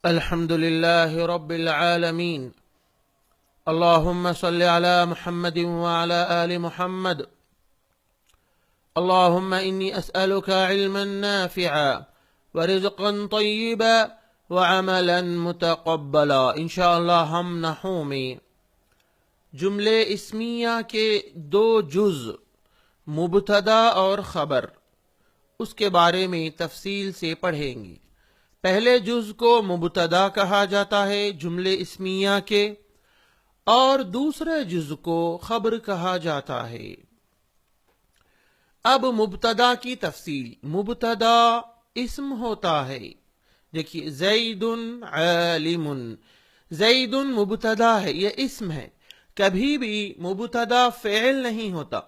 الحمد لله رب العالمين. اللهم صل على محمد وعلى آل محمد. اللهم إني أسألك علما نافعا ورزقا طيبا وعملا متقبلا. انشاءاللہ ہم نحو میں جملے اسمیہ کے دو جز مبتدا اور خبر اس کے بارے میں تفصیل سے پڑھیں گے. پہلے جز کو مبتدا کہا جاتا ہے جملے اسمیہ کے، اور دوسرے جز کو خبر کہا جاتا ہے. اب مبتدا کی تفصیل. مبتدا اسم ہوتا ہے. دیکھیے زید عالم، زید مبتدا ہے، یہ اسم ہے. کبھی بھی مبتدا فعل نہیں ہوتا،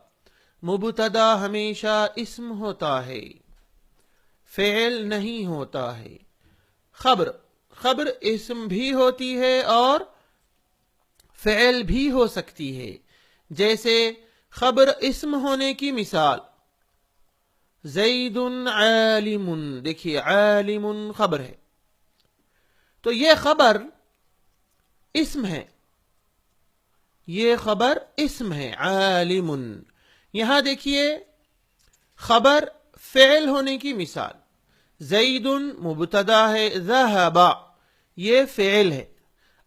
مبتدا ہمیشہ اسم ہوتا ہے، فعل نہیں ہوتا ہے. خبر اسم بھی ہوتی ہے اور فعل بھی ہو سکتی ہے. جیسے خبر اسم ہونے کی مثال زید عالم. دیکھیے عالم خبر ہے، تو یہ خبر اسم ہے، یہ خبر اسم ہے عالم. یہاں دیکھیے خبر فعل ہونے کی مثال زید مبتدا ہے، ذہب یہ فعل ہے.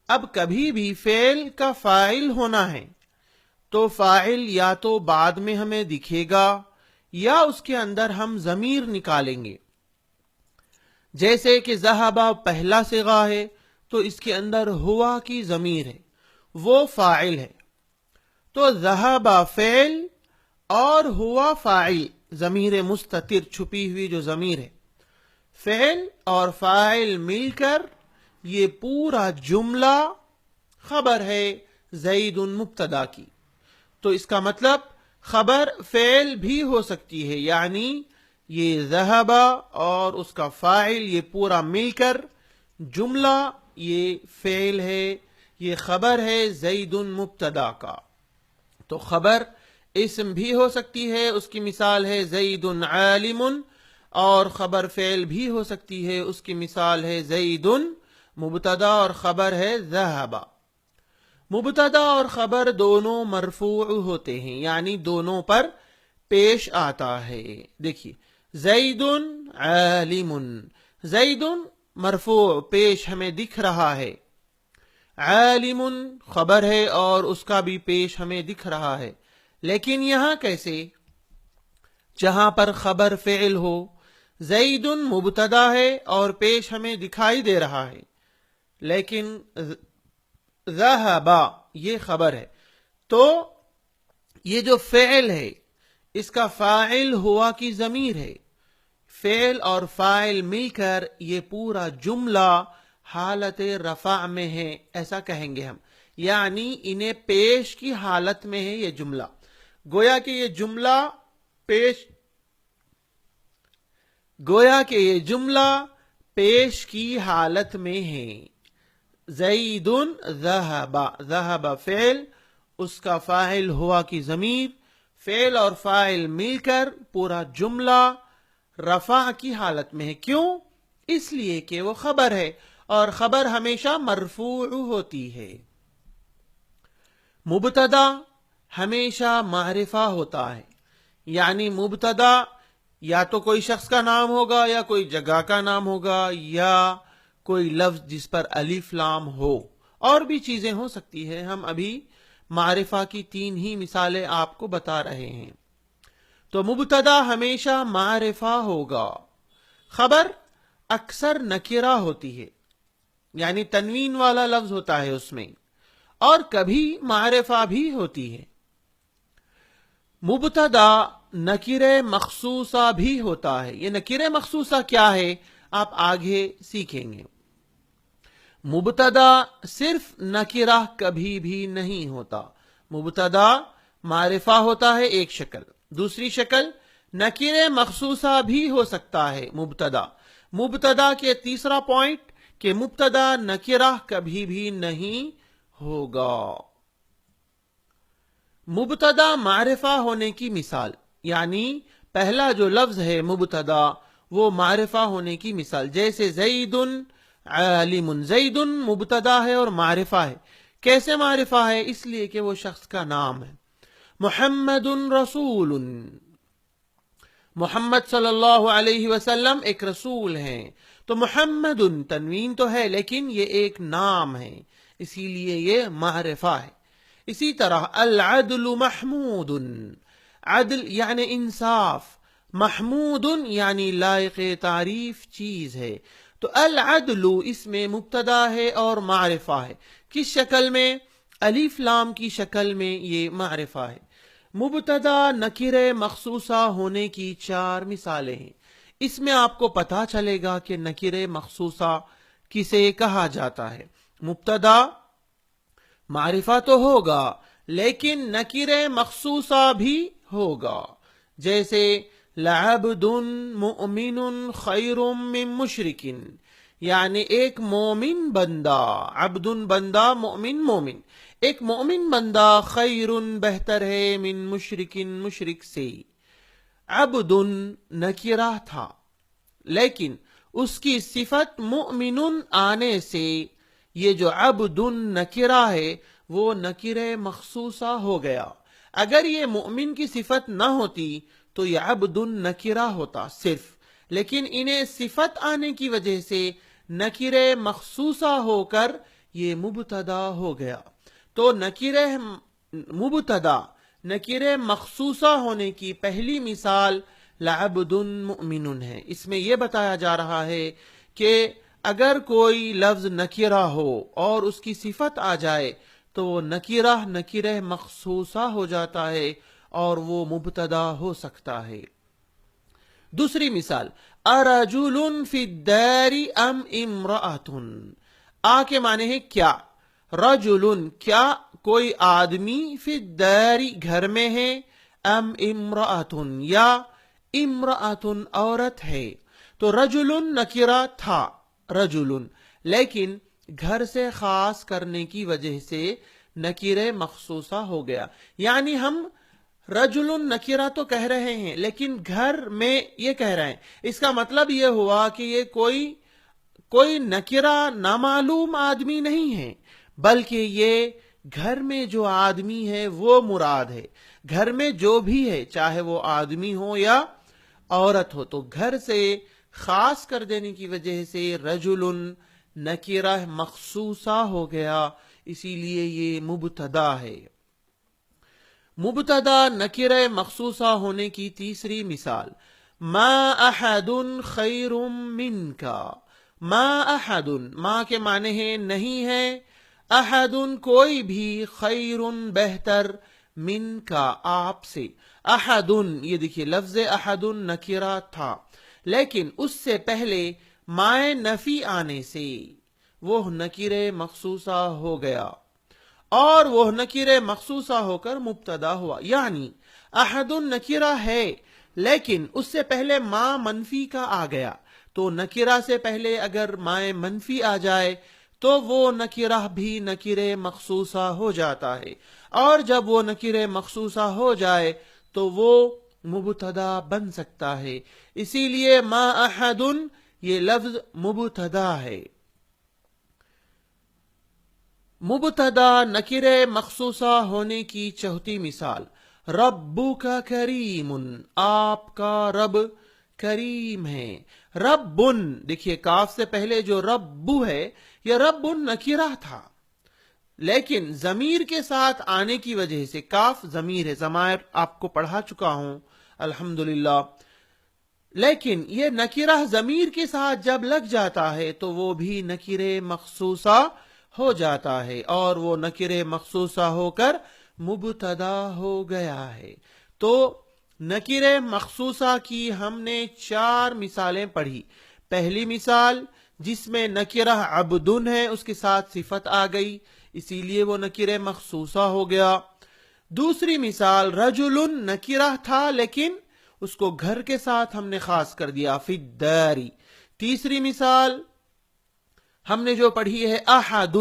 اب کبھی بھی فعل کا فاعل ہونا ہے تو فاعل یا تو بعد میں ہمیں دکھے گا یا اس کے اندر ہم ضمیر نکالیں گے. جیسے کہ ذہب پہلا صیغہ ہے تو اس کے اندر ہوا کی ضمیر ہے، وہ فاعل ہے. تو ذہب فعل اور ہوا فاعل، ضمیر مستتر چھپی ہوئی جو ضمیر ہے، فعل اور فاعل مل کر یہ پورا جملہ خبر ہے زید مبتدا کی. تو اس کا مطلب خبر فعل بھی ہو سکتی ہے، یعنی یہ ذہب اور اس کا فاعل یہ پورا مل کر جملہ یہ فعل ہے، یہ خبر ہے زید مبتدا کا. تو خبر اسم بھی ہو سکتی ہے، اس کی مثال ہے زید عالم، اور خبر فعل بھی ہو سکتی ہے، اس کی مثال ہے زید مبتدا اور خبر ہے ذہب. مبتدا اور خبر دونوں مرفوع ہوتے ہیں، یعنی دونوں پر پیش آتا ہے. دیکھیے زید عالم، زید مرفوع پیش ہمیں دکھ رہا ہے، عالم خبر ہے اور اس کا بھی پیش ہمیں دکھ رہا ہے. لیکن یہاں کیسے؟ جہاں پر خبر فعل ہو، زید مبتدا ہے اور پیش ہمیں دکھائی دے رہا ہے، لیکن ذہب یہ خبر ہے. تو یہ جو فعل ہے اس کا فاعل ہوا کی ضمیر ہے، فعل اور فاعل مل کر یہ پورا جملہ حالت رفع میں ہے، ایسا کہیں گے ہم، یعنی انہیں پیش کی حالت میں ہے. یہ جملہ گویا کہ یہ جملہ پیش کی حالت میں ہے. زید ذہب، ذہب فعل، اس کا فاعل ہوا کی ضمیر، فعل اور فاعل مل کر پورا جملہ رفع کی حالت میں ہے. کیوں؟ اس لیے کہ وہ خبر ہے اور خبر ہمیشہ مرفوع ہوتی ہے. مبتدا ہمیشہ معرفہ ہوتا ہے، یعنی مبتدا یا تو کوئی شخص کا نام ہوگا یا کوئی جگہ کا نام ہوگا یا کوئی لفظ جس پر الف لام ہو، اور بھی چیزیں ہو سکتی ہیں. ہم ابھی معرفہ کی 3 ہی مثالیں آپ کو بتا رہے ہیں. تو مبتدا ہمیشہ معرفہ ہوگا. خبر اکثر نکرہ ہوتی ہے، یعنی تنوین والا لفظ ہوتا ہے اس میں، اور کبھی معرفہ بھی ہوتی ہے. مبتدا نکرہ مخصوصہ بھی ہوتا ہے. یہ نکرہ مخصوصہ کیا ہے آپ آگے سیکھیں گے. مبتدا صرف نکرہ کبھی بھی نہیں ہوتا. مبتدا معرفہ ہوتا ہے ایک شکل، دوسری شکل نکرہ مخصوصہ بھی ہو سکتا ہے. مبتدا کے تیسرا پوائنٹ کہ مبتدا نکرہ کبھی بھی نہیں ہوگا. مبتدا معرفہ ہونے کی مثال، یعنی پہلا جو لفظ ہے مبتدا وہ معرفہ ہونے کی مثال، جیسے زید عالم، زید مبتدا ہے اور معرفہ ہے. کیسے معرفہ ہے؟ اس لیے کہ وہ شخص کا نام ہے. محمد رسول، محمد صلی اللہ علیہ وسلم ایک رسول ہیں. تو محمد تنوین تو ہے لیکن یہ ایک نام ہے، اسی لیے یہ معرفہ ہے. اسی طرح العدل محمود، عدل یعنی انصاف، محمود یعنی لائق تعریف چیز ہے. تو العدل اس میں مبتدا ہے اور معرفہ ہے. کس شکل میں؟ الف لام کی شکل میں یہ معرفہ ہے. مبتدا نکرہ مخصوصہ ہونے کی 4 مثالیں ہیں. اس میں آپ کو پتا چلے گا کہ نکرہ مخصوصہ کسے کہا جاتا ہے. مبتدا معرفہ تو ہوگا لیکن نکرہ مخصوصہ بھی ہوگا. جیسے لعبد مؤمن خیر من مشرک، یعنی ایک مومن بندہ، عبد بندہ، مؤمن مومن، ایک مومن بندہ خیر بہتر ہے من مشرک مشرک سے. عبد نکرہ تھا لیکن اس کی صفت مؤمن آنے سے یہ جو عبد نکرہ ہے وہ نکرہ مخصوصہ ہو گیا. اگر یہ مؤمن کی صفت نہ ہوتی تو یہ عبد نکرہ ہوتا صرف، لیکن انہیں صفت آنے کی وجہ سے نکرہ مخصوصہ ہو کر یہ مبتدا ہو گیا. تو نکرہ مبتدا نکرہ مخصوصہ ہونے کی پہلی مثال لعبد مؤمن ہے. اس میں یہ بتایا جا رہا ہے کہ اگر کوئی لفظ نکرہ ہو اور اس کی صفت آ جائے تو وہ نکرہ مخصوصہ ہو جاتا ہے اور وہ مبتدا ہو سکتا ہے. دوسری مثال ارجل فی الدار ام امرأۃ، آ کے معنی ہے کیا. رجل کیا کوئی آدمی، فی الدار گھر میں ہے، ام امرأۃ یا امرأۃ عورت ہے. تو رجل نکرہ تھا رجل، لیکن گھر سے خاص کرنے کی وجہ سے نکرہ مخصوصہ ہو گیا. یعنی ہم رجل نکرہ تو کہہ رہے ہیں لیکن گھر میں یہ کہہ رہے ہیں. اس کا مطلب یہ ہوا کہ یہ کوئی نکرہ نامعلوم آدمی نہیں ہے، بلکہ یہ گھر میں جو آدمی ہے وہ مراد ہے. گھر میں جو بھی ہے چاہے وہ آدمی ہو یا عورت ہو، تو گھر سے خاص کر دینے کی وجہ سے رجل نکرہ مخصوصہ ہو گیا، اسی لیے یہ مبتدا ہے. مبتدا نکرہ مخصوصہ ہونے کی تیسری مثال ما احد خیر منک. ما احد، ما کے معنی ہے نہیں ہے، احد کوئی بھی، خیر بہتر، منک آپ سے. احد یہ دیکھیے لفظ احد نکرہ تھا لیکن اس سے پہلے مائے نفی آنے سے وہ نکرہ مخصوصہ ہو گیا اور وہ نکرہ مخصوصہ ہو کر مبتدا ہوا. یعنی احد نکرہ ہے لیکن اس سے پہلے ما منفی کا آ گیا، تو نکرہ سے پہلے اگر مائے منفی آ جائے تو وہ نکرہ بھی نکرہ مخصوصہ ہو جاتا ہے، اور جب وہ نکرہ مخصوصہ ہو جائے تو وہ مبتدا بن سکتا ہے. اسی لیے ما احد یہ لفظ مبتدا ہے. مبتدا نکرہ مخصوصہ ہونے کی چوتھی مثال ربک کریم، آپ کا رب کریم ہے. رب دیکھیے کاف سے پہلے جو رب ہے یہ رب نکرہ تھا لیکن ضمیر کے ساتھ آنے کی وجہ سے، کاف ضمیر ہے، ضمائر آپ کو پڑھا چکا ہوں الحمدللہ، لیکن یہ نکرہ ضمیر کے ساتھ جب لگ جاتا ہے تو وہ بھی نکرہ مخصوصہ ہو جاتا ہے اور وہ نکرہ مخصوصہ ہو کر مبتدا ہو گیا ہے. تو نکرہ مخصوصہ کی ہم نے 4 مثالیں پڑھی. پہلی مثال جس میں نکرہ عبدن ہے، اس کے ساتھ صفت آ گئی اسی لیے وہ نکرہ مخصوصہ ہو گیا. دوسری مثال رجل نکرہ تھا لیکن اس کو گھر کے ساتھ ہم نے خاص کر دیا، فی الدار. تیسری مثال ہم نے جو پڑھی ہے احد،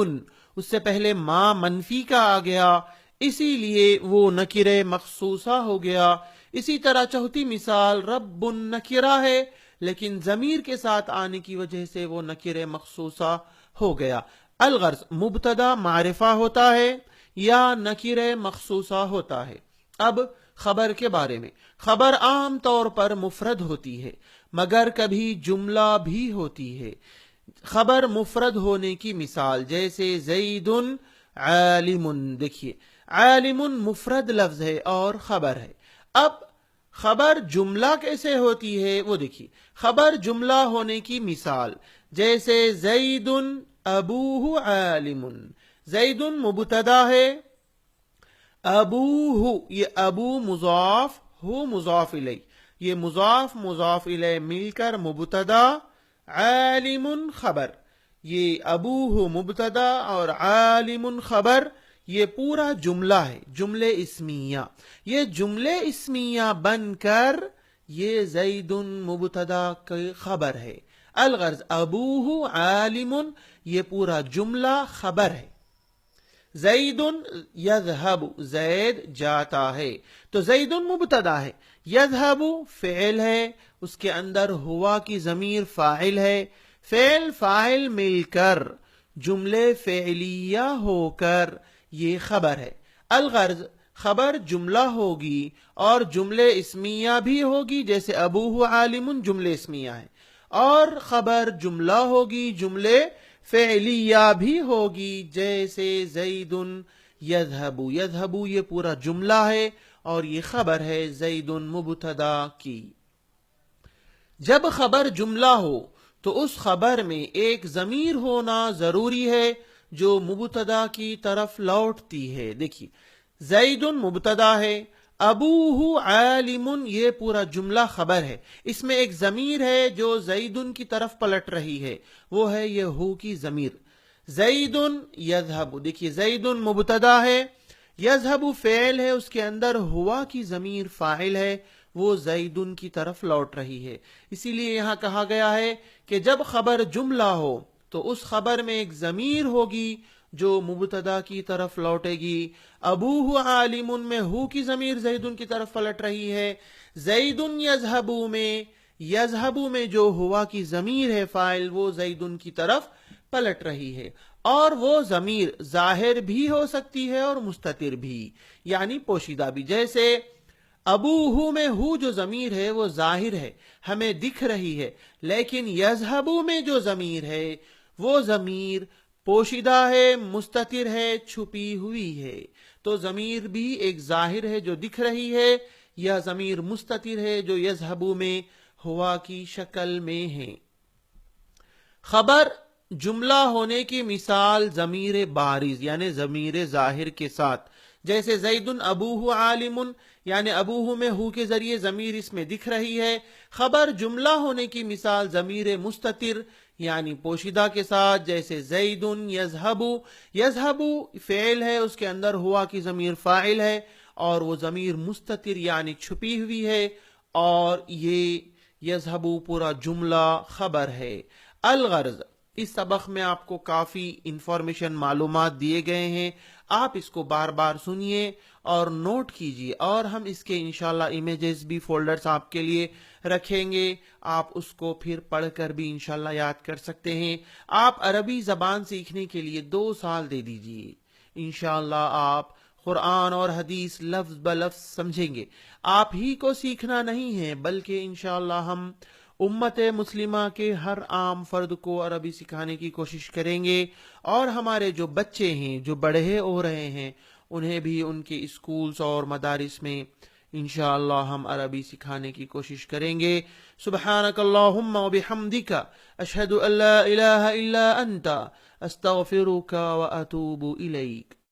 اس سے پہلے ما منفی کا آ گیا اسی لیے وہ نکرہ مخصوصہ ہو گیا. اسی طرح چوتھی مثال رب نکرہ ہے لیکن ضمیر کے ساتھ آنے کی وجہ سے وہ نکر مخصوصہ ہو گیا۔ الغرض مبتدا معرفہ ہوتا ہے یا نکر مخصوصہ ہوتا ہے۔ اب خبر کے بارے میں، خبر عام طور پر مفرد ہوتی ہے مگر کبھی جملہ بھی ہوتی ہے۔ خبر مفرد ہونے کی مثال جیسے زید عالم، دیکھیے عالم مفرد لفظ ہے اور خبر ہے۔ اب خبر جملہ کیسے ہوتی ہے وہ دیکھیے، خبر جملہ ہونے کی مثال جیسے زید ابوہ عالم، زید مبتدا ہے، ابوہ یہ ابو مضاف ہو مضاف الیہ، یہ مضاف الیہ مل کر مبتدا، عالم خبر، یہ ابوہ مبتدا اور عالم خبر، یہ پورا جملہ ہے، جملے اسمیہ۔ یہ جملے اسمیہ بن کر یہ زید مبتدا کی خبر ہے۔ الغرض ابوہ عالم یہ پورا جملہ خبر ہے۔ زید یذهب، زید جاتا ہے، تو زید مبتدا ہے، یذهب فعل ہے، اس کے اندر ہوا کی ضمیر فاعل ہے، فعل فاعل مل کر جملے فعلیہ ہو کر یہ خبر ہے۔ الغرض خبر جملہ ہوگی اور جملے اسمیہ بھی ہوگی، جیسے ابوہ عالم جملے اسمیہ ہے، اور خبر جملہ ہوگی، جملے فعلیہ بھی ہوگی، جیسے زید یذهب، یذهب یہ پورا جملہ ہے اور یہ خبر ہے زید مبتدا کی۔ جب خبر جملہ ہو تو اس خبر میں ایک ضمیر ہونا ضروری ہے جو مبتدا کی طرف لوٹتی ہے۔ دیکھیے زید مبتدا ہے، ابوہ عالم یہ پورا جملہ خبر ہے، اس میں ایک ضمیر ہے جو زید کی طرف پلٹ رہی ہے، وہ ہے یہ ہو کی ضمیر۔ زید یذهب، دیکھیے زید مبتدا ہے، یذهب فعل ہے، اس کے اندر ہوا کی ضمیر فاعل ہے، وہ زید کی طرف لوٹ رہی ہے۔ اسی لیے یہاں کہا گیا ہے کہ جب خبر جملہ ہو تو اس خبر میں ایک ضمیر ہوگی جو مبتدا کی طرف لوٹے گی۔ ابوہ عالم میں ہو کی ضمیر زید کی طرف پلٹ رہی ہے، زید یذهب میں جو ہوا کی ضمیر ہے فاعل وہ زید کی طرف پلٹ رہی ہے، اور وہ ضمیر ظاہر بھی ہو سکتی ہے اور مستتر بھی، یعنی پوشیدہ بھی، جیسے ابوہ میں ہو جو ضمیر ہے وہ ظاہر ہے، ہمیں دکھ رہی ہے، لیکن یذهب میں جو ضمیر ہے وہ ضمیر پوشیدہ ہے، مستتر ہے، چھپی ہوئی ہے۔ تو ضمیر بھی ایک ظاہر ہے جو دکھ رہی ہے، یا ضمیر مستتر ہے جو یذهب میں ہوا کی شکل میں ہے۔ خبر جملہ ہونے کی مثال ضمیر بارز یعنی ضمیر ظاہر کے ساتھ، جیسے زید ابوہ عالم، یعنی ابوہ میں ہو کے ذریعے ضمیر اس میں دکھ رہی ہے۔ خبر جملہ ہونے کی مثال ضمیر مستتر یعنی پوشیدہ کے ساتھ، جیسے زید یذهب، یذهب فعل ہے، اس کے اندر ہوا کی ضمیر فاعل ہے اور وہ ضمیر مستتر یعنی چھپی ہوئی ہے، اور یہ یذهب پورا جملہ خبر ہے۔ الغرض اس سبق میں آپ کو کافی انفارمیشن معلومات دیے گئے ہیں، آپ اس کو بار بار سنیے اور نوٹ کیجیے، اور ہم اس کے انشاءاللہ امیجز بھی فولڈرز آپ کے لیے رکھیں گے، آپ اس کو پھر پڑھ کر بھی انشاءاللہ یاد کر سکتے ہیں۔ آپ عربی زبان سیکھنے کے لیے 2 سال دے دیجیے، انشاءاللہ آپ قرآن اور حدیث لفظ بلفظ سمجھیں گے۔ آپ ہی کو سیکھنا نہیں ہے بلکہ انشاءاللہ ہم امت مسلمہ کے ہر عام فرد کو عربی سکھانے کی کوشش کریں گے، اور ہمارے جو بچے ہیں جو بڑے ہو رہے ہیں انہیں بھی ان کے اسکولز اور مدارس میں انشاءاللہ ہم عربی سکھانے کی کوشش کریں گے۔ سبحانک اللہم و بحمدک، اشہد ان لا الہ الا انت، استغفرک و اتوب الیک۔